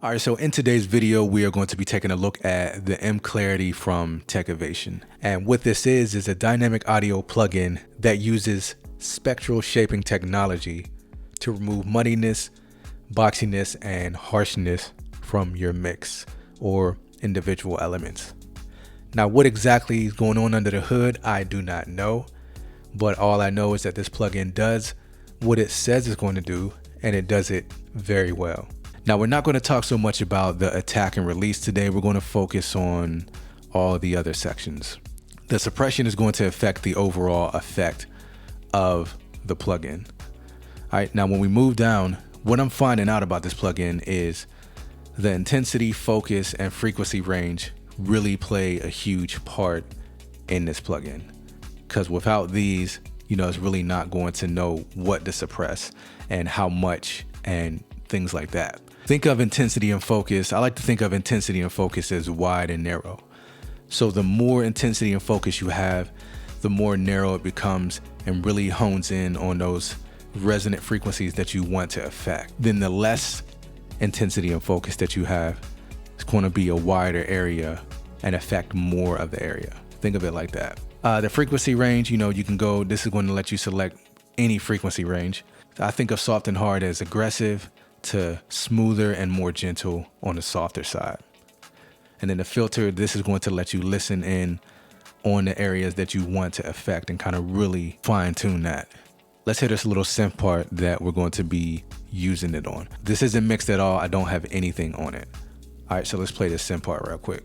All right, so in today's video, we are going to be taking a look at the M Clarity from Techivation. And what this is a dynamic audio plugin that uses spectral shaping technology to remove muddiness, boxiness, and harshness from your mix or individual elements. Now, what exactly is going on under the hood, I do not know, but all I know is that this plugin does what it says it's going to do, and it does it very well. Now, we're not going to talk so much about the attack and release today. We're going to focus on all the other sections. The suppression is going to affect the overall effect of the plugin. All right, now when we move down, what I'm finding out about this plugin is the intensity, focus, and frequency range really play a huge part in this plugin. Because without these, it's really not going to know what to suppress and how much and things like that. Think of intensity and focus. I like to think of intensity and focus as wide and narrow. So the more intensity and focus you have, the more narrow it becomes and really hones in on those resonant frequencies that you want to affect. Then the less intensity and focus that you have, it's going to be a wider area and affect more of the area. Think of it like that. The frequency range, you can go, this is going to let you select any frequency range. I think of soft and hard as aggressive to smoother and more gentle on the softer side. And then the filter, this is going to let you listen in on the areas that you want to affect and kind of really fine tune that. Let's hit this little synth part that we're going to be using it on. This isn't mixed at all. I don't have anything on it. All right, so let's play this synth part real quick.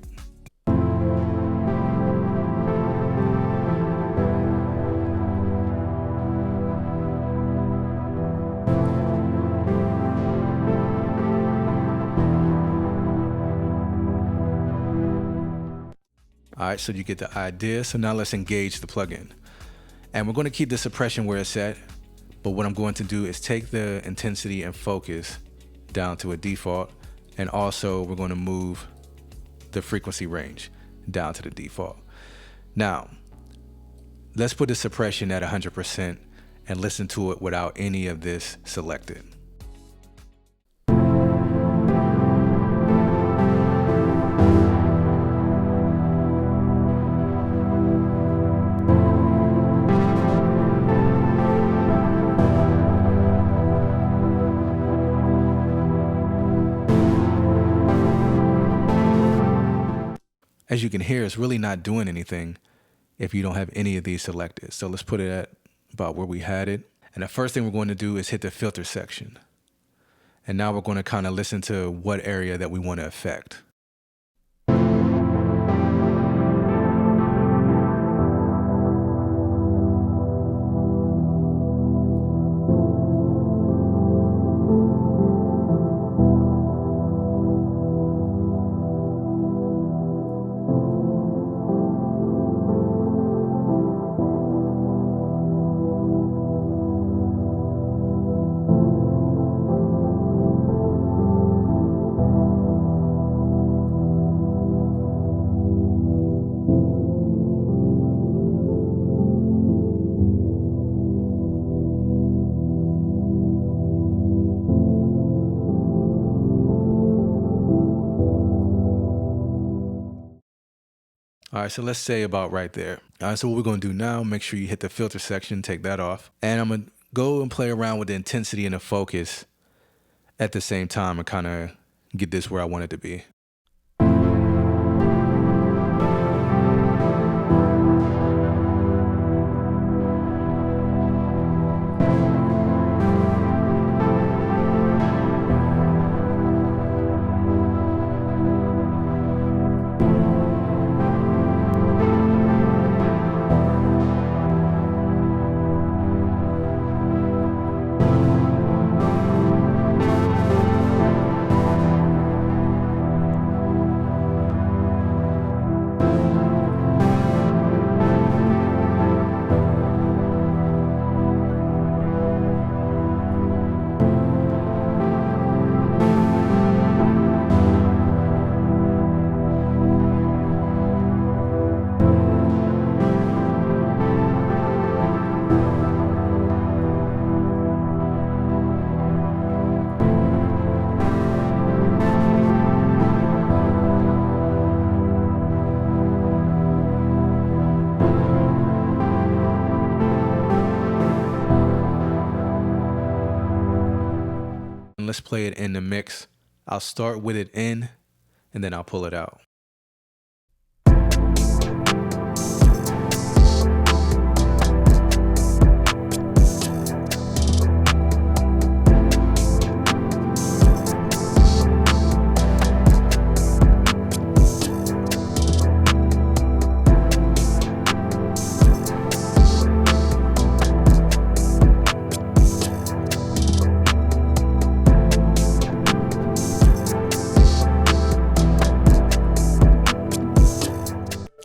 All right, so you get the idea. So now let's engage the plugin. And we're going to keep the suppression where it's at. But what I'm going to do is take the intensity and focus down to a default. And also we're going to move the frequency range down to the default. Now, let's put the suppression at 100% and listen to it without any of this selected. As you can hear, it's really not doing anything if you don't have any of these selected. So let's put it at about where we had it. And the first thing we're going to do is hit the filter section. And now we're going to kind of listen to what area that we want to affect. All right, so let's say about right there. All right, so what we're going to do now, make sure you hit the filter section, take that off. And I'm going to go and play around with the intensity and the focus at the same time and kind of get this where I want it to be. and let's play it in the mix. I'll start with it in, and then I'll pull it out.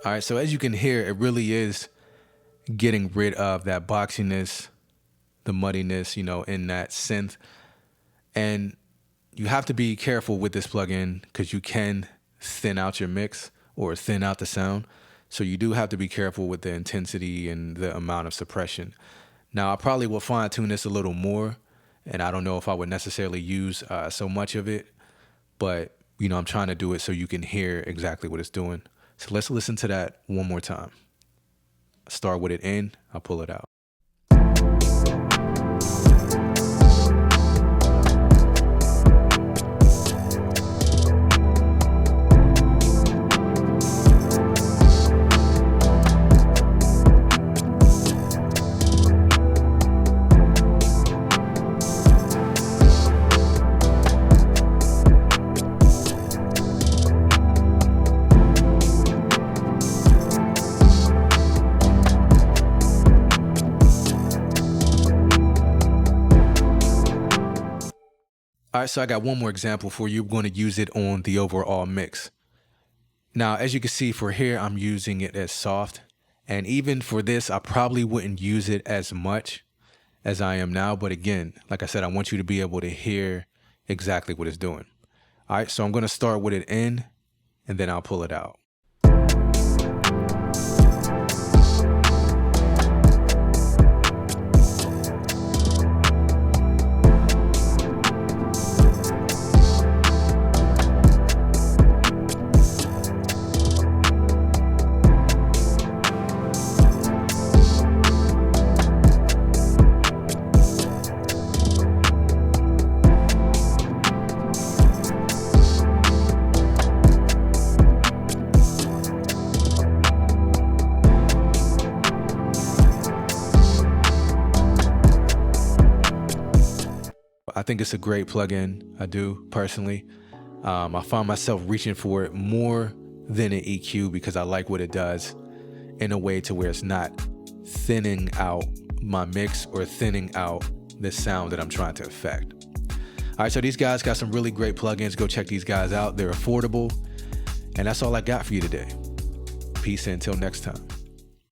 All right, so as you can hear, it really is getting rid of that boxiness, the muddiness, in that synth. And you have to be careful with this plugin because you can thin out your mix or thin out the sound. So you do have to be careful with the intensity and the amount of suppression. Now, I probably will fine tune this a little more, and I don't know if I would necessarily use so much of it, but I'm trying to do it so you can hear exactly what it's doing. So let's listen to that one more time. Start with it in, I'll pull it out. All right, so I got one more example for you. I'm going to use it on the overall mix. Now, as you can see for here, I'm using it as soft. And even for this, I probably wouldn't use it as much as I am now. But again, like I said, I want you to be able to hear exactly what it's doing. All right, so I'm going to start with it in, and then I'll pull it out. I think it's a great plugin. I do personally. I find myself reaching for it more than an EQ because I like what it does in a way to where it's not thinning out my mix or thinning out the sound that I'm trying to affect. All right, so these guys got some really great plugins. Go check these guys out. They're affordable. And that's all I got for you today. Peace and until next time.